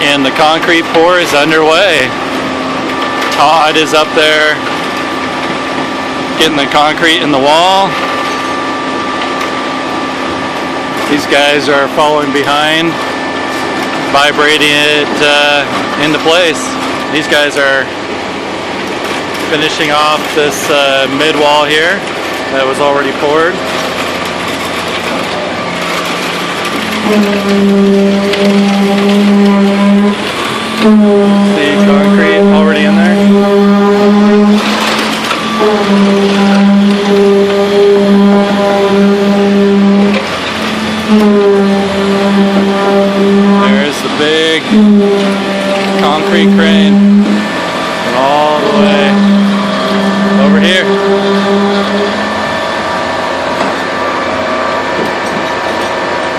and the concrete pour is underway. Todd is up there getting the concrete in the wall. These guys are following behind, vibrating it into place. These guys are finishing off this mid wall here that was already poured. The concrete already in there. There's the big concrete crane all the way